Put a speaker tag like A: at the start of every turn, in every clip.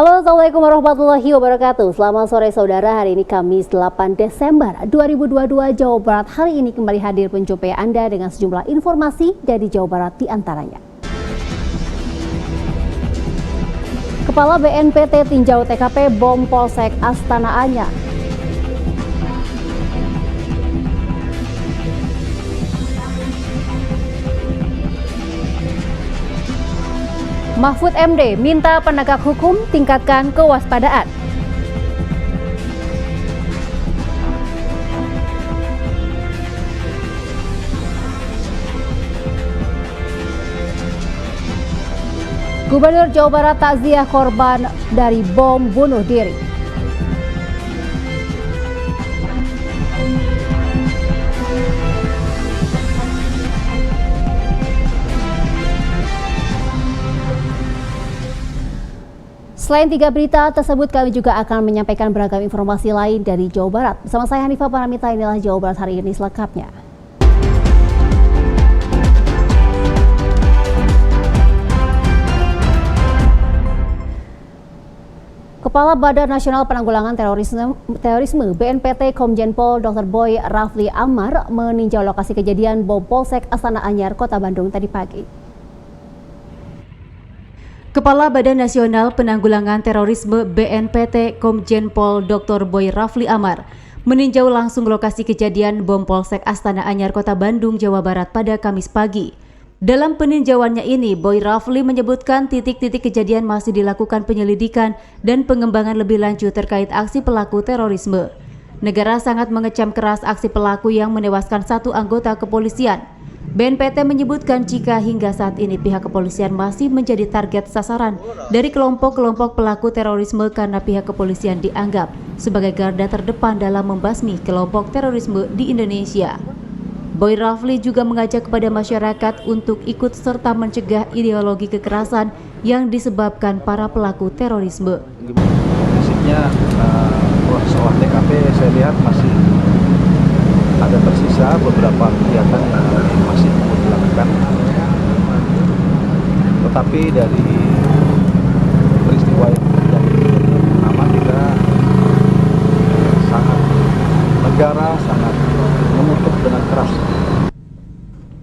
A: Halo, Assalamualaikum warahmatullahi wabarakatuh. Selamat sore saudara, hari ini Kamis 8 Desember 2022, Jawa Barat hari ini kembali hadir menjumpai Anda dengan sejumlah informasi dari Jawa Barat di antaranya. Kepala BNPT tinjau TKP bom Polsek Astana Anyar. Mahfud MD minta penegak hukum tingkatkan kewaspadaan. Gubernur Jawa Barat takziah korban dari bom bunuh diri. Selain 3 berita tersebut, kami juga akan menyampaikan beragam informasi lain dari Jawa Barat. Bersama saya Hanifah Paramita, inilah Jawa Barat hari ini selengkapnya. Kepala Badan Nasional Penanggulangan Terorisme BNPT Komjen Pol Dr. Boy Rafli Amar meninjau lokasi kejadian bom Polsek Astana Anyar, Kota Bandung tadi pagi. Kepala Badan Nasional Penanggulangan Terorisme BNPT Komjen Pol Dr. Boy Rafli Amar meninjau langsung lokasi kejadian bom Polsek Astana Anyar, Kota Bandung, Jawa Barat pada Kamis pagi. Dalam peninjauannya ini, Boy Rafli menyebutkan titik-titik kejadian masih dilakukan penyelidikan dan pengembangan lebih lanjut terkait aksi pelaku terorisme. Negara sangat mengecam keras aksi pelaku yang menewaskan 1 anggota kepolisian. BNPT menyebutkan jika hingga saat ini pihak kepolisian masih menjadi target sasaran dari kelompok-kelompok pelaku terorisme karena pihak kepolisian dianggap sebagai garda terdepan dalam membasmi kelompok terorisme di Indonesia. Boy Rafli juga mengajak kepada masyarakat untuk ikut serta mencegah ideologi kekerasan yang disebabkan para pelaku terorisme.
B: Prinsipnya soal TKP saya lihat masih ada tersisa beberapa kegiatan yang masih perlu dilakukan. Tetapi dari peristiwa yang terjadi pertama, kita negara sangat mengutuk dengan keras.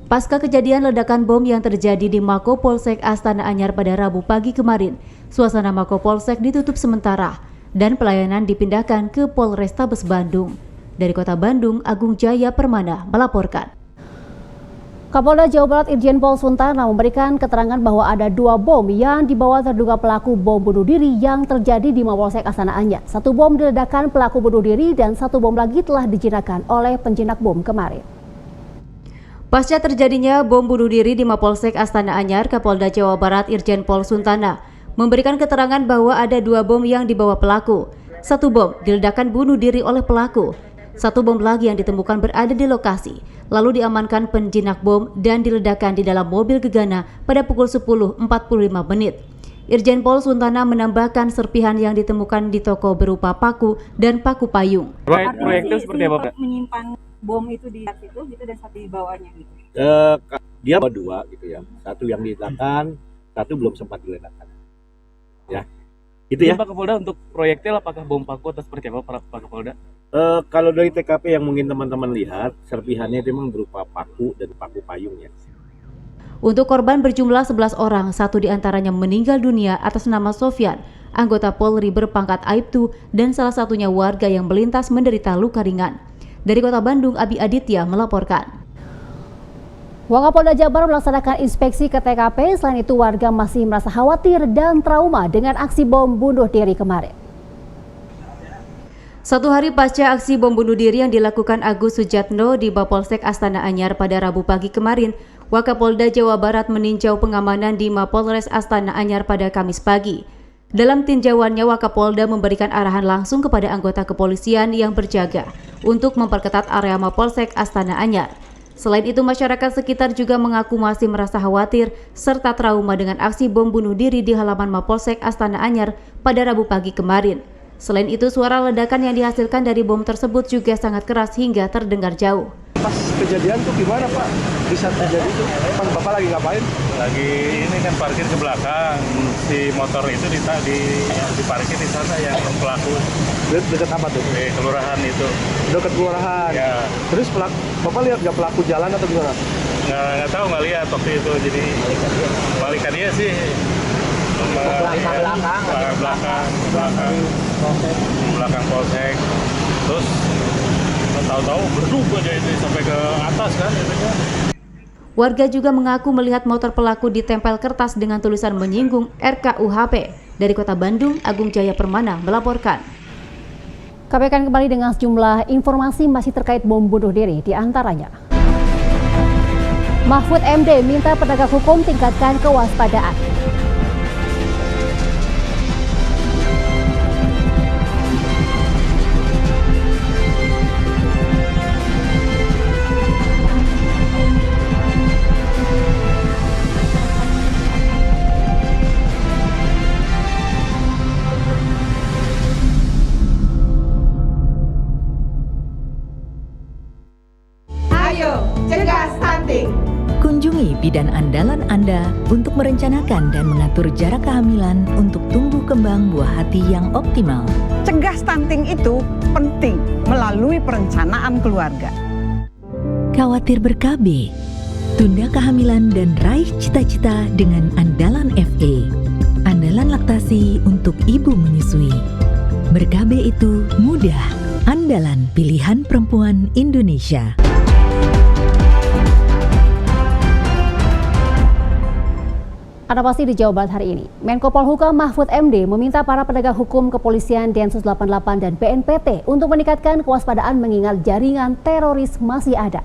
A: Pasca kejadian ledakan bom yang terjadi di Mako Polsek Astana Anyar pada Rabu pagi kemarin, suasana Mako Polsek ditutup sementara dan pelayanan dipindahkan ke Polrestabes Bandung. Dari Kota Bandung, Agung Jaya Permana melaporkan. Kapolda Jawa Barat Irjen Pol Suntana memberikan keterangan bahwa ada 2 bom yang dibawa terduga pelaku bom bunuh diri yang terjadi di Mapolsek Astana Anyar. 1 bom diledakkan pelaku bunuh diri dan 1 bom lagi telah dijinakkan oleh penjinak bom kemarin. Pasca terjadinya bom bunuh diri di Mapolsek Astana Anyar, Kapolda Jawa Barat Irjen Pol Suntana memberikan keterangan bahwa ada 2 bom yang dibawa pelaku. 1 bom diledakkan bunuh diri oleh pelaku. 1 bom lagi yang ditemukan berada di lokasi, lalu diamankan penjinak bom dan diledakkan di dalam mobil gegana pada pukul 10.45 menit. Irjen Pol Suntana menambahkan serpihan yang ditemukan di toko berupa paku dan paku payung.
C: Proyektil seperti apa, Pak?
D: Menyimpan bom itu di situ gitu dan 1 di bawahnya gitu.
B: Dia bawa 2 gitu ya. 1 yang diledakkan, 1 belum sempat diledakkan. Ya. Itu ya.
C: Pak Kapolda, untuk proyektil apakah bom paku atau seperti apa Pak Kapolda?
B: Kalau dari TKP yang mungkin teman-teman lihat, serpihannya itu memang berupa paku dan paku payung ya.
A: Untuk korban berjumlah 11 orang, 1 diantaranya meninggal dunia atas nama Sofyan, anggota Polri berpangkat Aibtu, dan salah satunya warga yang melintas menderita luka ringan. Dari Kota Bandung, Abi Aditya melaporkan. Wakapolda Jabar melaksanakan inspeksi ke TKP. Selain itu, warga masih merasa khawatir dan trauma dengan aksi bom bunuh diri kemarin. 1 hari pasca aksi bom bunuh diri yang dilakukan Agus Sujatno di Mapolsek Astana Anyar pada Rabu pagi kemarin, Wakapolda Jawa Barat meninjau pengamanan di Mapolres Astana Anyar pada Kamis pagi. Dalam tinjauannya, Wakapolda memberikan arahan langsung kepada anggota kepolisian yang berjaga untuk memperketat area Mapolsek Astana Anyar. Selain itu, masyarakat sekitar juga mengaku masih merasa khawatir serta trauma dengan aksi bom bunuh diri di halaman Mapolsek Astana Anyar pada Rabu pagi kemarin. Selain itu, suara ledakan yang dihasilkan dari bom tersebut juga sangat keras hingga terdengar jauh.
B: Pas kejadian tuh gimana Pak? Bisa terjadi itu? Pas Bapak lagi ngapain?
E: Lagi ini kan parkir ke belakang, si motor itu diparkir di sana yang pelaku
B: Dekat apa tuh?
E: di kelurahan itu.
B: Dekat kelurahan.
E: Ya
B: Terus Bapak lihat nggak pelaku jalan atau gimana?
E: nggak tahu, nggak lihat waktu itu, jadi balikan dia sih belakang polsek, terus tahu-tahu berduk aja itu sampai ke atas kan itunya.
A: Warga juga mengaku melihat motor pelaku ditempel kertas dengan tulisan menyinggung RKUHP. Dari Kota Bandung, Agung Jaya Permana melaporkan.
F: Kami akan kembali dengan sejumlah informasi masih terkait bom bunuh diri, di antaranya Mahfud MD minta penegak hukum tingkatkan kewaspadaan.
G: Ayo, cegah stunting.
H: Kunjungi bidan andalan Anda untuk merencanakan dan mengatur jarak kehamilan untuk tumbuh kembang buah hati yang optimal.
G: Cegah stunting itu penting melalui perencanaan keluarga.
H: Khawatir ber-KB? Tunda kehamilan dan raih cita-cita dengan Andalan FE. Andalan laktasi untuk ibu menyusui. Ber-KB itu mudah. Andalan pilihan perempuan Indonesia.
F: Anda pasti di Jawa Barat hari ini. Menko Polhukam Mahfud MD meminta para penegak hukum kepolisian Densus 88 dan BNPT untuk meningkatkan kewaspadaan mengingat jaringan teroris masih ada.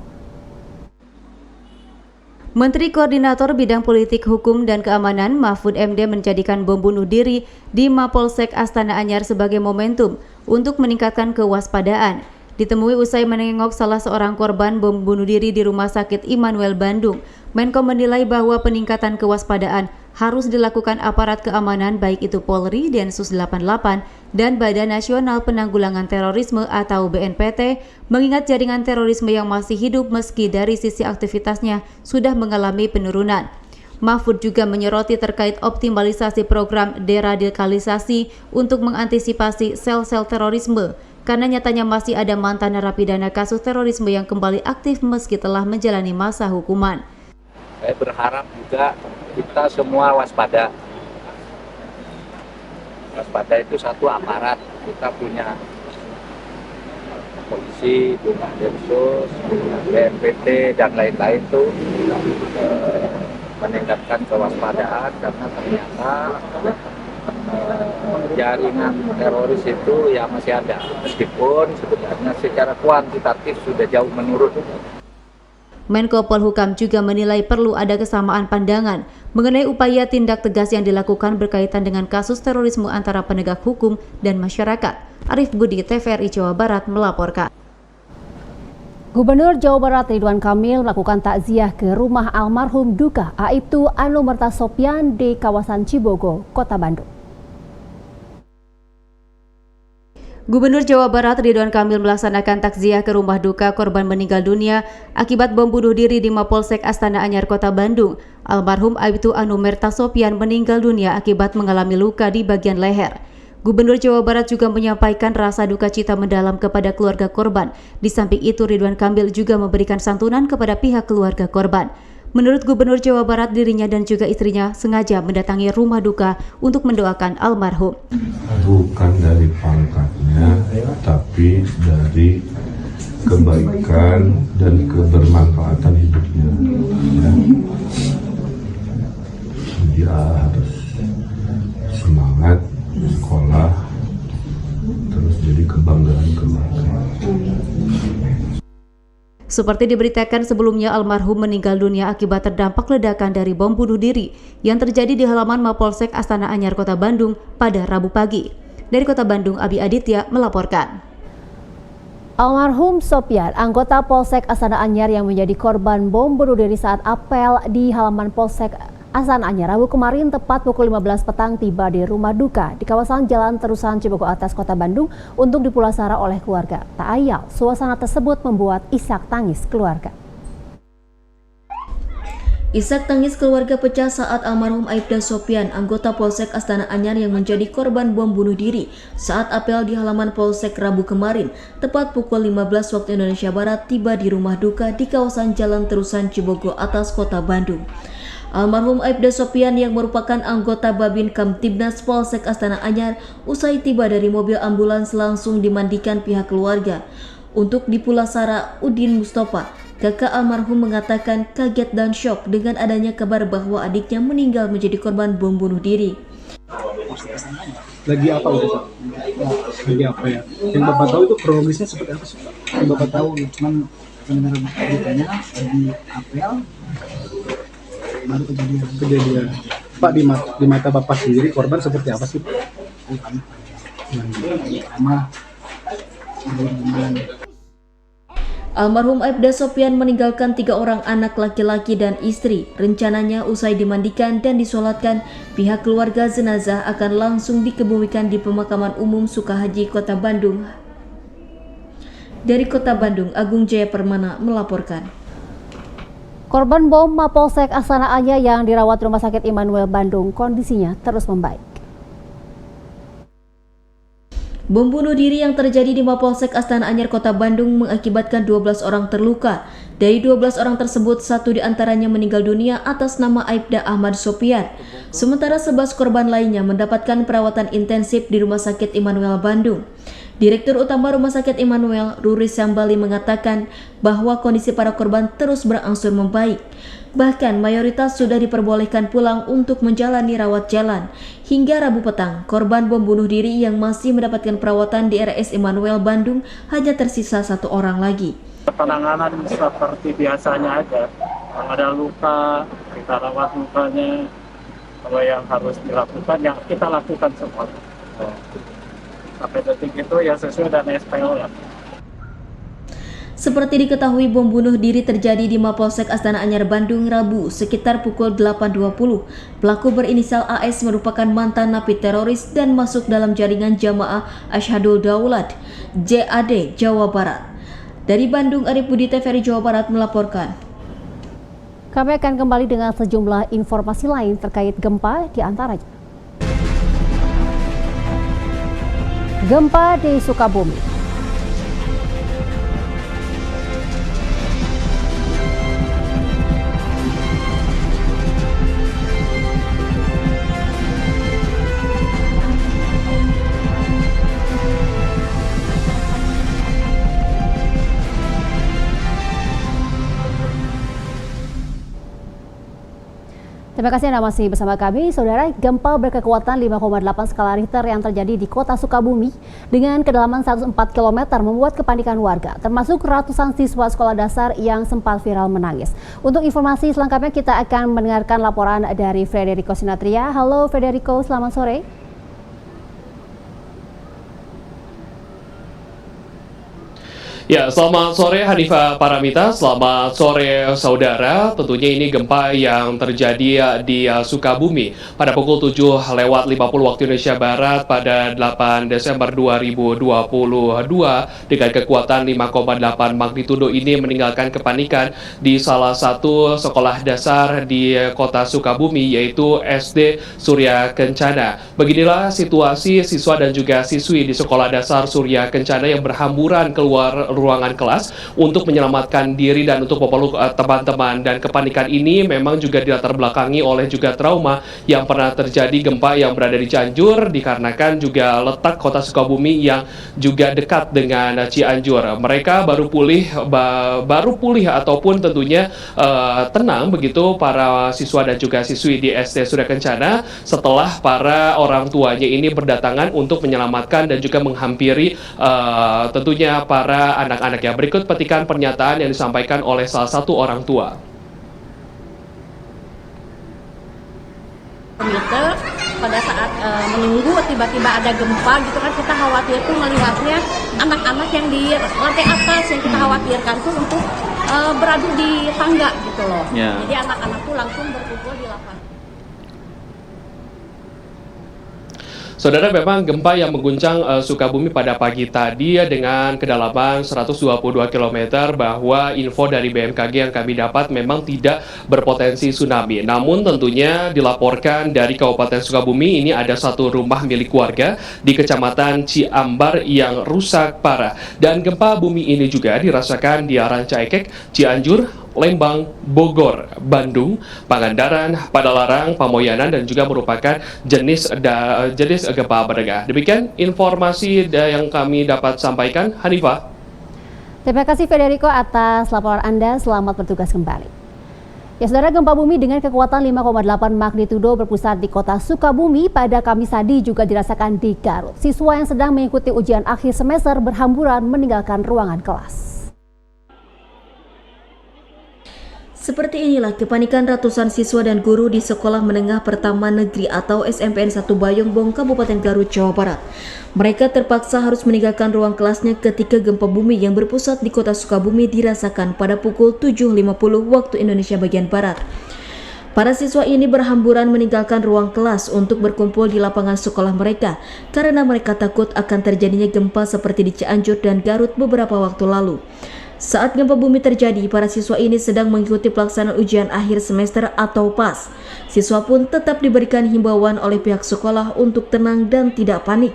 A: Menteri Koordinator Bidang Politik, Hukum, dan Keamanan Mahfud MD menjadikan bom bunuh diri di Mapolsek Astana Anyar sebagai momentum untuk meningkatkan kewaspadaan. Ditemui usai menengok salah seorang korban bom bunuh diri di Rumah Sakit Immanuel Bandung, Menko menilai bahwa peningkatan kewaspadaan harus dilakukan aparat keamanan baik itu Polri, Densus 88, dan Badan Nasional Penanggulangan Terorisme atau BNPT, mengingat jaringan terorisme yang masih hidup meski dari sisi aktivitasnya sudah mengalami penurunan. Mahfud juga menyoroti terkait optimalisasi program deradikalisasi untuk mengantisipasi sel-sel terorisme, karena nyatanya masih ada mantan narapidana kasus terorisme yang kembali aktif meski telah menjalani masa hukuman.
I: Saya berharap juga kita semua waspada. Waspada itu satu aparat. Kita punya polisi, punya Densus, punya BNPT, dan lain-lain tuh meningkatkan kewaspadaan karena ternyata jaringan teroris itu ya masih ada, meskipun sebenarnya secara kuantitatif sudah jauh menurun.
A: Menko Polhukam juga menilai perlu ada kesamaan pandangan mengenai upaya tindak tegas yang dilakukan berkaitan dengan kasus terorisme antara penegak hukum dan masyarakat. Arif Budi, TVRI Jawa Barat melaporkan.
F: Gubernur Jawa Barat Ridwan Kamil melakukan takziah ke rumah almarhum duka Aibtu Anu Mertasopyan di kawasan Cibogo, Kota Bandung.
A: Gubernur Jawa Barat Ridwan Kamil melaksanakan takziah ke rumah duka korban meninggal dunia akibat bom bunuh diri di Mapolsek Astana Anyar, Kota Bandung. Almarhum Aibtu Anu Mertasopyan meninggal dunia akibat mengalami luka di bagian leher. Gubernur Jawa Barat juga menyampaikan rasa duka cita mendalam kepada keluarga korban. Di samping itu, Ridwan Kamil juga memberikan santunan kepada pihak keluarga korban. Menurut Gubernur Jawa Barat, dirinya dan juga istrinya sengaja mendatangi rumah duka untuk mendoakan almarhum.
J: Bukan dari pangkatnya, tapi dari kebaikan dan kebermanfaatan hidupnya. Dia harus semangat sekolah, terus jadi kebanggaan keluarga.
A: Seperti diberitakan sebelumnya, almarhum meninggal dunia akibat terdampak ledakan dari bom bunuh diri yang terjadi di halaman Mapolsek Astana Anyar, Kota Bandung pada Rabu pagi. Dari Kota Bandung, Abi Aditya melaporkan.
F: Almarhum Sopyan, anggota Polsek Astana Anyar yang menjadi korban bom bunuh diri saat apel di halaman Polsek Astana Anyar Rabu kemarin tepat pukul 15 petang tiba di rumah duka di kawasan Jalan Terusan Cibogo Atas, Kota Bandung untuk dipulasara oleh keluarga. Tak ayal, suasana tersebut membuat isak tangis keluarga.
A: Isak tangis keluarga pecah saat almarhum Aibda Sopyan, anggota Polsek Astana Anyar yang menjadi korban bom bunuh diri saat apel di halaman Polsek Rabu kemarin, tepat pukul 15 waktu Indonesia Barat tiba di rumah duka di kawasan Jalan Terusan Cibogo Atas, Kota Bandung. Almarhum Aibda Sopyan yang merupakan anggota Babin Kamtibnas Polsek Astana Anyar usai tiba dari mobil ambulans langsung dimandikan pihak keluarga. Untuk dipulasara, Udin Mustafa, kakak almarhum, mengatakan kaget dan syok dengan adanya kabar bahwa adiknya meninggal menjadi korban bom bunuh diri.
B: Lagi apa udah Pak? Lagi apa ya? Yang Bapak tahu itu kronologisnya seperti apa sih Pak? Yang Bapak tahu, cuman benar beritanya lagi apel baru kejadian. Pak, di mata Bapak sendiri korban seperti apa sih Pak?
A: Almarhum Aibda Sopyan meninggalkan 3 orang anak laki-laki dan istri. Rencananya usai dimandikan dan disolatkan, pihak keluarga jenazah akan langsung dikebumikan di Pemakaman Umum Sukahaji, Kota Bandung. Dari Kota Bandung, Agung Jaya Permana melaporkan.
F: Korban bom Mapolsek Astana Anyar yang dirawat Rumah Sakit Immanuel Bandung kondisinya terus membaik.
A: Bom bunuh diri yang terjadi di Mapolsek Astana Anyar, Kota Bandung mengakibatkan 12 orang terluka. Dari 12 orang tersebut, 1 diantaranya meninggal dunia atas nama Aibda Ahmad Sopyan. Sementara 11 korban lainnya mendapatkan perawatan intensif di Rumah Sakit Immanuel Bandung. Direktur Utama Rumah Sakit Immanuel, Ruri Sambali, mengatakan bahwa kondisi para korban terus berangsur membaik. Bahkan mayoritas sudah diperbolehkan pulang untuk menjalani rawat jalan. Hingga Rabu petang, korban bom bunuh diri yang masih mendapatkan perawatan di RS Immanuel Bandung hanya tersisa 1 orang lagi.
E: Penanganan seperti biasanya aja. Kalau ada luka, kita rawat lukanya. Kalau yang harus dilakukan, yang kita lakukan semua. Sampai detik itu ya sesuai dengan SPO ya.
A: Seperti diketahui, bom bunuh diri terjadi di Mapolsek Astana Anyar Bandung Rabu sekitar pukul 8.20. Pelaku berinisial AS merupakan mantan napi teroris dan masuk dalam jaringan Jamaah Asyhadul Daulat JAD Jawa Barat. Dari Bandung, Arif Budi, TVRI Jawa Barat melaporkan.
F: Kami akan kembali dengan sejumlah informasi lain terkait gempa, di antaranya gempa di Sukabumi. Terima kasih Anda masih bersama kami. Saudara, gempa berkekuatan 5,8 skala Richter yang terjadi di Kota Sukabumi dengan kedalaman 104 km membuat kepanikan warga, termasuk ratusan siswa sekolah dasar yang sempat viral menangis. Untuk informasi selengkapnya kita akan mendengarkan laporan dari Frederico Sinatria. Halo Frederico, selamat sore.
K: Ya, selamat sore Hanifah Paramita, selamat sore saudara. Tentunya ini gempa yang terjadi di Sukabumi pada pukul 7:50 waktu Indonesia Barat pada 8 Desember 2022 dengan kekuatan 5,8 magnitudo ini meninggalkan kepanikan di salah satu sekolah dasar di Kota Sukabumi, yaitu SD Surya Kencana. Beginilah situasi siswa dan juga siswi di Sekolah Dasar Surya Kencana yang berhamburan keluar ruangan kelas untuk menyelamatkan diri dan untuk memeluk teman-teman. Dan kepanikan ini memang juga dilatar belakangi oleh juga trauma yang pernah terjadi gempa yang berada di Cianjur, dikarenakan juga letak Kota Sukabumi yang juga dekat dengan Cianjur. Mereka baru pulih ataupun tentunya tenang begitu para siswa dan juga siswi di SD Surya Kencana setelah para orang tuanya ini berdatangan untuk menyelamatkan dan juga menghampiri tentunya para anak-anak. Ya, berikut petikan pernyataan yang disampaikan oleh salah satu orang tua.
L: Pada saat menunggu tiba-tiba ada gempa gitu kan, kita khawatir tuh melihatnya anak-anak yang di lantai atas, yang kita khawatirkan tuh untuk beradu di tangga gitu loh. Jadi anak-anak tuh langsung berkumpul di lapangan.
K: Saudara, memang gempa yang mengguncang Sukabumi pada pagi tadi dengan kedalaman 122 km, bahwa info dari BMKG yang kami dapat memang tidak berpotensi tsunami. Namun tentunya dilaporkan dari Kabupaten Sukabumi ini ada satu rumah milik warga di Kecamatan Ciambar yang rusak parah. Dan gempa bumi ini juga dirasakan di Rancaikek, Cianjur, Lembang, Bogor, Bandung, Pangandaran, Padalarang, Pamoyanan, dan juga merupakan jenis gempa menengah. Demikian informasi yang kami dapat sampaikan. Hanifah.
F: Terima kasih Federico atas laporan Anda. Selamat bertugas kembali. Ya, saudara, gempa bumi dengan kekuatan 5,8 magnitudo berpusat di kota Sukabumi pada Kamis tadi juga dirasakan di Garut. Siswa yang sedang mengikuti ujian akhir semester berhamburan meninggalkan ruangan kelas.
A: Seperti inilah kepanikan ratusan siswa dan guru di Sekolah Menengah Pertama Negeri atau SMPN 1 Bayongbong, Kabupaten Garut, Jawa Barat. Mereka terpaksa harus meninggalkan ruang kelasnya ketika gempa bumi yang berpusat di kota Sukabumi dirasakan pada pukul 7.50 waktu Indonesia bagian Barat. Para siswa ini berhamburan meninggalkan ruang kelas untuk berkumpul di lapangan sekolah mereka karena mereka takut akan terjadinya gempa seperti di Cianjur dan Garut beberapa waktu lalu. Saat gempa bumi terjadi, para siswa ini sedang mengikuti pelaksanaan ujian akhir semester atau PAS. Siswa pun tetap diberikan himbauan oleh pihak sekolah untuk tenang dan tidak panik.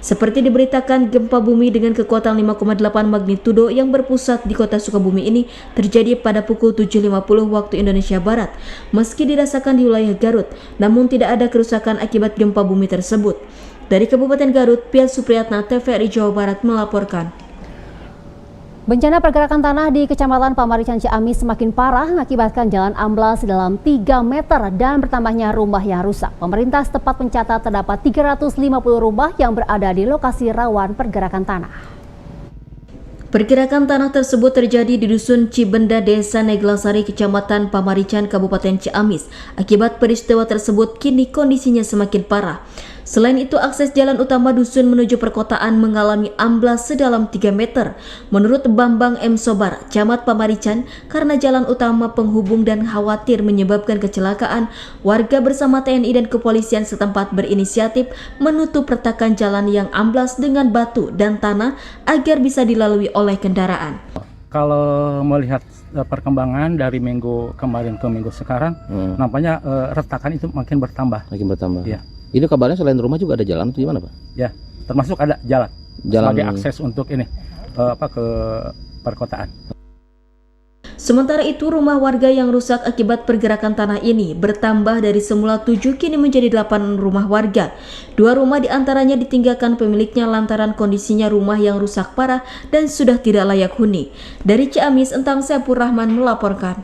A: Seperti diberitakan, gempa bumi dengan kekuatan 5,8 magnitudo yang berpusat di kota Sukabumi ini terjadi pada pukul 7.50 waktu Indonesia Barat. Meski dirasakan di wilayah Garut, namun tidak ada kerusakan akibat gempa bumi tersebut. Dari Kabupaten Garut, Pia Supriyatna, TVRI Jawa Barat melaporkan.
F: Bencana pergerakan tanah di Kecamatan Pamarican Ciamis semakin parah mengakibatkan jalan amblas dalam 3 meter dan bertambahnya rumah yang rusak. Pemerintah setempat mencatat terdapat 350 rumah yang berada di lokasi rawan pergerakan tanah.
A: Pergerakan tanah tersebut terjadi di Dusun Cibenda, Desa Neglasari, Kecamatan Pamarican, Kabupaten Ciamis. Akibat peristiwa tersebut, kini kondisinya semakin parah. Selain itu, akses jalan utama dusun menuju perkotaan mengalami amblas sedalam 3 meter. Menurut Bambang M. Sobar, Camat Pamarican, karena jalan utama penghubung dan khawatir menyebabkan kecelakaan, warga bersama TNI dan kepolisian setempat berinisiatif menutup retakan jalan yang amblas dengan batu dan tanah agar bisa dilalui oleh kendaraan.
E: Kalau melihat perkembangan dari minggu kemarin ke minggu sekarang, nampaknya retakan itu makin bertambah.
M: Makin bertambah.
E: Ya.
M: Ini kabarnya selain rumah juga ada jalan atau gimana, Pak?
E: Ya, termasuk ada jalan sebagai akses untuk ini ke perkotaan.
A: Sementara itu, rumah warga yang rusak akibat pergerakan tanah ini bertambah dari semula 7 kini menjadi 8 rumah warga. 2 rumah diantaranya ditinggalkan pemiliknya lantaran kondisinya rumah yang rusak parah dan sudah tidak layak huni. Dari Ciamis, Entang Sepur Rahman melaporkan.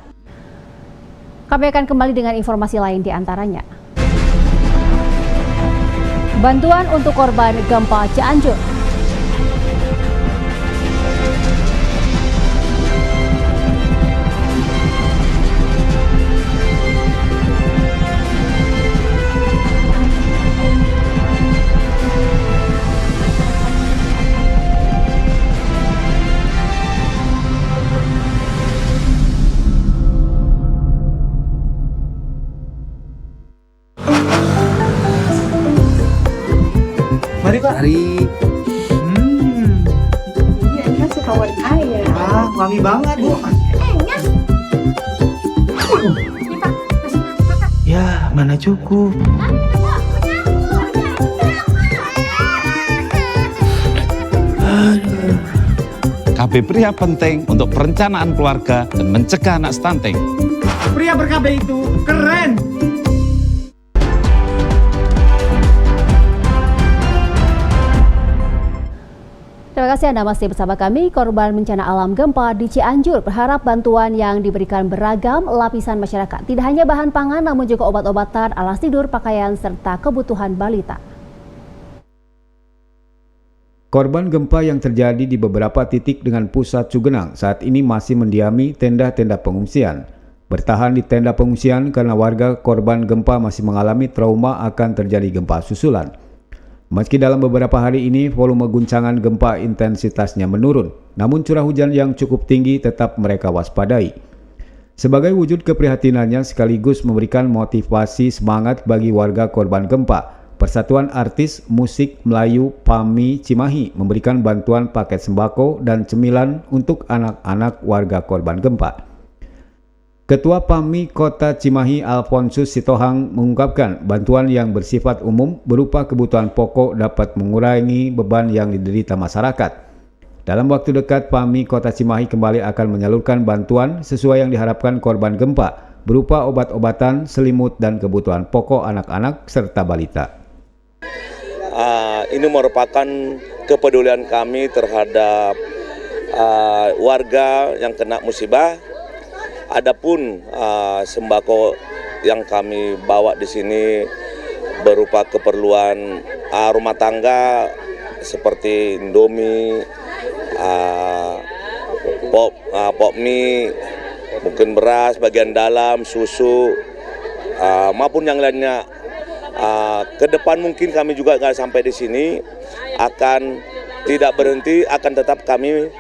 F: Kami akan kembali dengan informasi lain di antaranya. Bantuan untuk korban gempa Cianjur.
B: Mari Pak.
M: Mari.
D: Iya, ini masih kawan air.
B: Wangi banget Bu. Ya, mana cukup.
N: KB pria penting untuk perencanaan keluarga dan mencegah anak stunting.
B: Pria ber-KB itu keren.
F: Terima kasih Anda masih bersama kami. Korban bencana alam gempa di Cianjur berharap bantuan yang diberikan beragam lapisan masyarakat. Tidak hanya bahan pangan namun juga obat-obatan, alas tidur, pakaian, serta kebutuhan balita.
O: Korban gempa yang terjadi di beberapa titik dengan pusat Cugenang saat ini masih mendiami tenda-tenda pengungsian. Bertahan di tenda pengungsian karena warga korban gempa masih mengalami trauma akan terjadi gempa susulan. Meski dalam beberapa hari ini volume guncangan gempa intensitasnya menurun, namun curah hujan yang cukup tinggi tetap mereka waspadai. Sebagai wujud keprihatinannya sekaligus memberikan motivasi semangat bagi warga korban gempa, Persatuan Artis Musik Melayu PAMI Cimahi memberikan bantuan paket sembako dan cemilan untuk anak-anak warga korban gempa. Ketua PAMI Kota Cimahi Alfonsus Sitohang mengungkapkan bantuan yang bersifat umum berupa kebutuhan pokok dapat mengurangi beban yang diderita masyarakat. Dalam waktu dekat, PAMI Kota Cimahi kembali akan menyalurkan bantuan sesuai yang diharapkan korban gempa berupa obat-obatan, selimut, dan kebutuhan pokok anak-anak serta balita.
P: Ini merupakan kepedulian kami terhadap warga yang kena musibah. Adapun sembako yang kami bawa di sini berupa keperluan rumah tangga seperti Indomie, pop mie, mungkin beras bagian dalam, susu, maupun yang lainnya. Ke depan mungkin kami juga nggak sampai di sini, akan tidak berhenti, akan tetap kami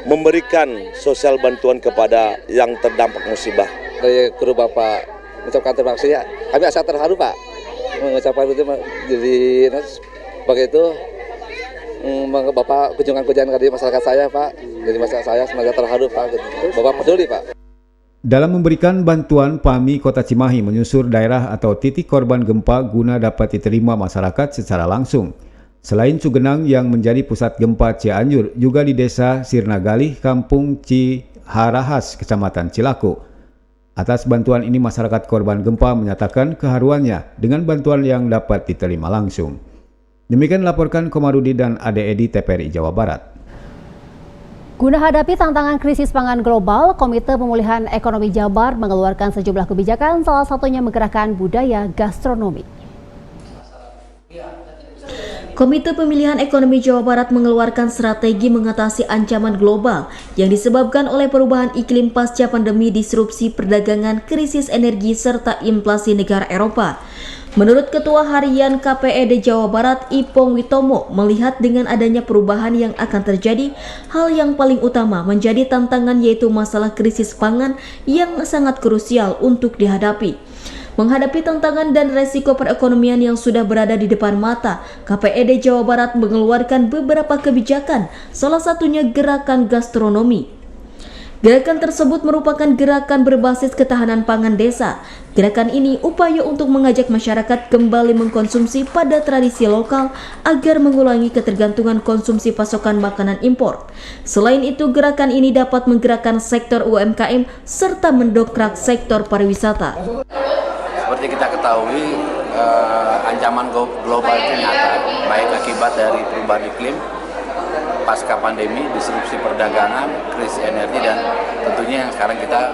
P: memberikan sosial bantuan kepada yang terdampak musibah.
I: Dari kru Bapak mengucapkan terima kasih ya. Kami sangat terharu Pak mengucapkan itu. Jadi sebagai itu Bapak kunjungan dari masyarakat saya Pak, dari masyarakat saya semoga terharu Pak. Bapak peduli Pak.
O: Dalam memberikan bantuan, PAMI Kota Cimahi menyusur daerah atau titik korban gempa guna dapat diterima masyarakat secara langsung. Selain Cugenang yang menjadi pusat gempa Cianjur, juga di Desa Sirnagalih, Kampung Ciharahas, Kecamatan Cilaku. Atas bantuan ini masyarakat korban gempa menyatakan keharuannya dengan bantuan yang dapat diterima langsung. Demikian laporkan Komarudi dan Ade Edi TPRI Jawa Barat.
F: Guna hadapi tantangan krisis pangan global, Komite Pemulihan Ekonomi Jabar mengeluarkan sejumlah kebijakan, salah satunya menggerakkan budaya gastronomi.
Q: Komite Pemilihan Ekonomi Jawa Barat mengeluarkan strategi mengatasi ancaman global yang disebabkan oleh perubahan iklim pasca pandemi, disrupsi perdagangan, krisis energi, serta inflasi negara Eropa. Menurut Ketua Harian KPED Jawa Barat, Ipong Witomo, melihat dengan adanya perubahan yang akan terjadi, hal yang paling utama menjadi tantangan yaitu masalah krisis pangan yang sangat krusial untuk dihadapi. Menghadapi tantangan dan resiko perekonomian yang sudah berada di depan mata, KPED Jawa Barat mengeluarkan beberapa kebijakan, salah satunya gerakan gastronomi. Gerakan tersebut merupakan gerakan berbasis ketahanan pangan desa. Gerakan ini upaya untuk mengajak masyarakat kembali mengkonsumsi pada tradisi lokal agar mengurangi ketergantungan konsumsi pasokan makanan impor. Selain itu, gerakan ini dapat menggerakkan sektor UMKM serta mendongkrak sektor pariwisata.
R: Seperti kita ketahui, ancaman global itu nyata, baik akibat dari perubahan iklim, pasca pandemi, disrupsi perdagangan, krisis energi, dan tentunya yang sekarang kita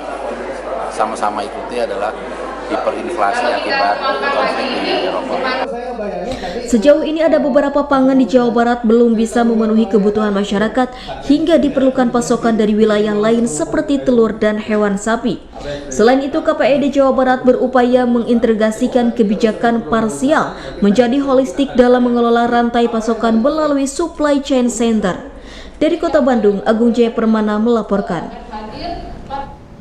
R: sama-sama ikuti adalah hiperinflasi akibat konflik di Eropa.
Q: Sejauh ini ada beberapa pangan di Jawa Barat belum bisa memenuhi kebutuhan masyarakat hingga diperlukan pasokan dari wilayah lain seperti telur dan hewan sapi. Selain itu, KPED Jawa Barat berupaya mengintegrasikan kebijakan parsial menjadi holistik dalam mengelola rantai pasokan melalui supply chain center. Dari Kota Bandung, Agung Jaya Permana melaporkan.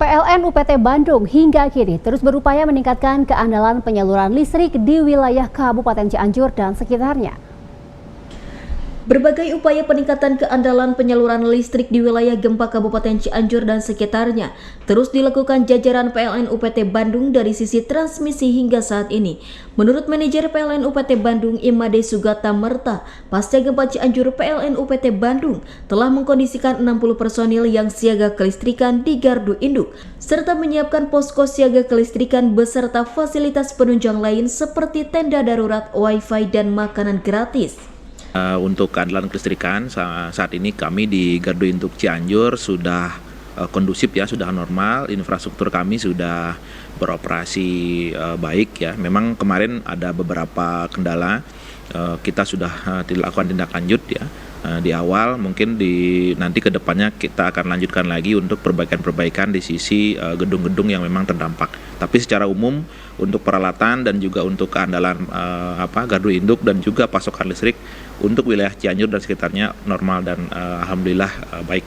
F: PLN UPT Bandung hingga kini terus berupaya meningkatkan keandalan penyaluran listrik di wilayah Kabupaten Cianjur dan sekitarnya. Berbagai upaya peningkatan keandalan penyaluran listrik di wilayah gempa Kabupaten Cianjur dan sekitarnya terus dilakukan jajaran PLN UPT Bandung dari sisi transmisi hingga saat ini. Menurut manajer PLN UPT Bandung Imade Sugata Merta, pasca gempa Cianjur, PLN UPT Bandung telah mengkondisikan 60 personil yang siaga kelistrikan di gardu induk, serta menyiapkan posko siaga kelistrikan beserta fasilitas penunjang lain seperti tenda darurat, wifi, dan makanan gratis.
S: Untuk keandalan kelistrikan saat ini kami di Gardu Induk Cianjur sudah kondusif ya, sudah normal, infrastruktur kami sudah beroperasi baik ya. Memang kemarin ada beberapa kendala, kita sudah dilakukan tindak lanjut ya. Di awal mungkin nanti ke depannya kita akan lanjutkan lagi untuk perbaikan-perbaikan di sisi gedung-gedung yang memang terdampak. Tapi secara umum untuk peralatan dan juga untuk keandalan gardu induk dan juga pasokan listrik untuk wilayah Cianjur dan sekitarnya normal dan alhamdulillah baik.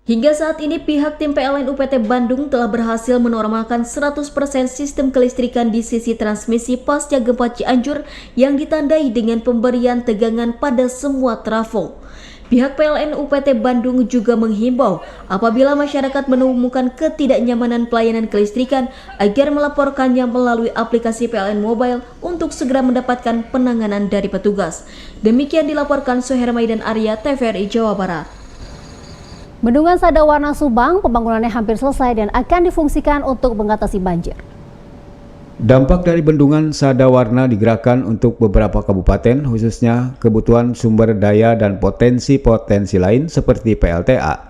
Q: Hingga saat ini pihak tim PLN UPT Bandung telah berhasil menormalkan 100% sistem kelistrikan di sisi transmisi pasca gempa Cianjur yang ditandai dengan pemberian tegangan pada semua trafo. Pihak PLN UPT Bandung juga menghimbau apabila masyarakat menemukan ketidaknyamanan pelayanan kelistrikan agar melaporkannya melalui aplikasi PLN Mobile untuk segera mendapatkan penanganan dari petugas. Demikian dilaporkan Suhermai dan Arya, TVRI Jawa Barat.
F: Bendungan Sadawarna Subang pembangunannya hampir selesai dan akan difungsikan untuk mengatasi banjir.
O: Dampak dari bendungan Sadawarna digerakkan untuk beberapa kabupaten, khususnya kebutuhan sumber daya dan potensi-potensi lain seperti PLTA.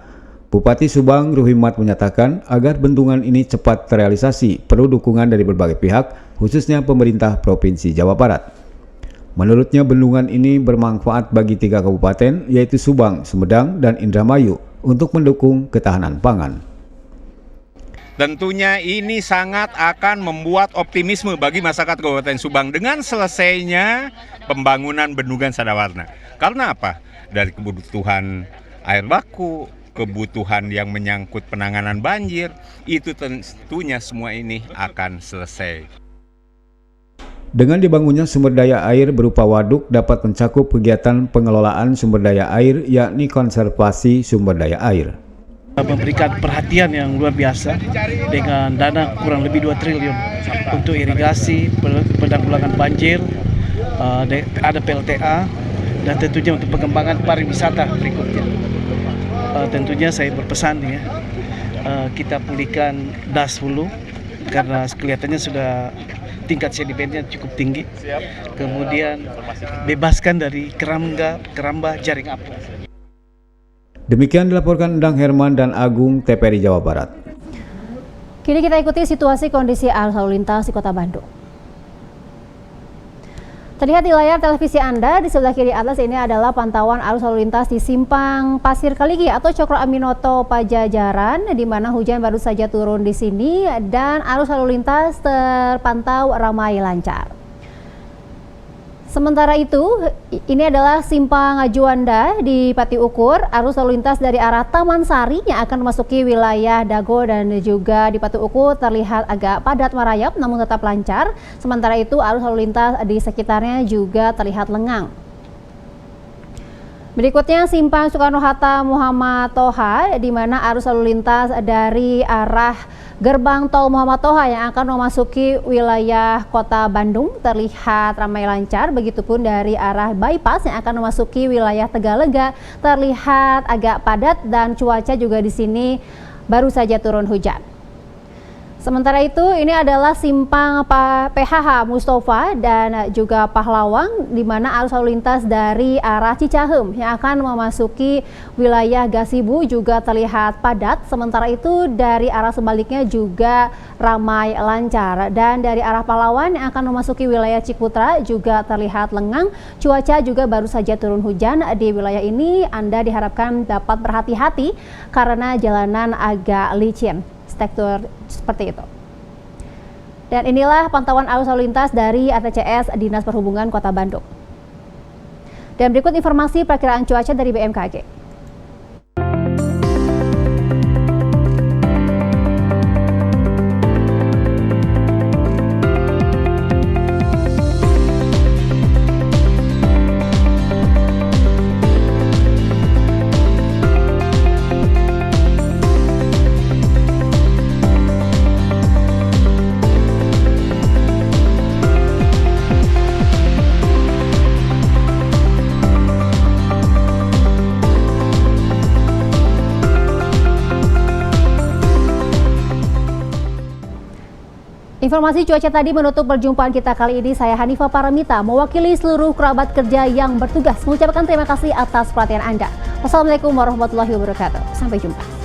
O: Bupati Subang Ruhimat menyatakan agar bendungan ini cepat terrealisasi perlu dukungan dari berbagai pihak, khususnya pemerintah Provinsi Jawa Barat. Menurutnya bendungan ini bermanfaat bagi 3 kabupaten yaitu Subang, Sumedang, dan Indramayu untuk mendukung ketahanan pangan.
T: Tentunya ini sangat akan membuat optimisme bagi masyarakat Kabupaten Subang dengan selesainya pembangunan bendungan Sadawarna. Karena apa? Dari kebutuhan air baku, kebutuhan yang menyangkut penanganan banjir, itu tentunya semua ini akan selesai.
O: Dengan dibangunnya sumber daya air berupa waduk dapat mencakup kegiatan pengelolaan sumber daya air yakni konservasi sumber daya air.
U: Memberikan perhatian yang luar biasa dengan dana kurang lebih 2 triliun untuk irigasi, penanggulangan banjir, ada PLTA, dan tentunya untuk pengembangan pariwisata berikutnya. Tentunya saya berpesan ya, kita pulihkan das hulu karena kelihatannya sudah tingkat sedimennya cukup tinggi. Kemudian bebaskan dari keramba jaring apung.
O: Demikian dilaporkan Endang Herman dan Agung, TVRI Jawa Barat.
F: Kini kita ikuti situasi kondisi arus lalu lintas di Kota Bandung. Terlihat di layar televisi Anda, di sebelah kiri atas ini adalah pantauan arus lalu lintas di Simpang Pasir Kaligi atau Cokro Aminoto Pajajaran, di mana hujan baru saja turun di sini dan arus lalu lintas terpantau ramai lancar. Sementara itu, ini adalah Simpang Juanda di Pati Ukur. Arus lalu lintas dari arah Taman Sari yang akan memasuki wilayah Dago dan juga di Pati Ukur terlihat agak padat merayap namun tetap lancar. Sementara itu, arus lalu lintas di sekitarnya juga terlihat lengang. Berikutnya Simpang Soekarno-Hatta Muhammad Toha, di mana arus lalu lintas dari arah Gerbang Tol Muhammad Toha yang akan memasuki wilayah Kota Bandung terlihat ramai lancar. Begitupun dari arah bypass yang akan memasuki wilayah Tegalega terlihat agak padat dan cuaca juga di sini baru saja turun hujan. Sementara itu, ini adalah Simpang PHH Mustafa dan juga Pahlawang, di mana arus lalu lintas dari arah Cicahem yang akan memasuki wilayah Gasibu juga terlihat padat. Sementara itu, dari arah sebaliknya juga ramai lancar. Dan dari arah Pahlawan yang akan memasuki wilayah Ciputra juga terlihat lengang. Cuaca juga baru saja turun hujan di wilayah ini. Anda diharapkan dapat berhati-hati karena jalanan agak licin. Struktur seperti itu. Dan inilah pantauan arus lalu lintas dari ATCS Dinas Perhubungan Kota Bandung. Dan berikut informasi perkiraan cuaca dari BMKG. Informasi cuaca tadi menutup perjumpaan kita kali ini. Saya Hanifah Paramita mewakili seluruh kerabat kerja yang bertugas mengucapkan terima kasih atas perhatian Anda. Wassalamualaikum warahmatullahi wabarakatuh. Sampai jumpa.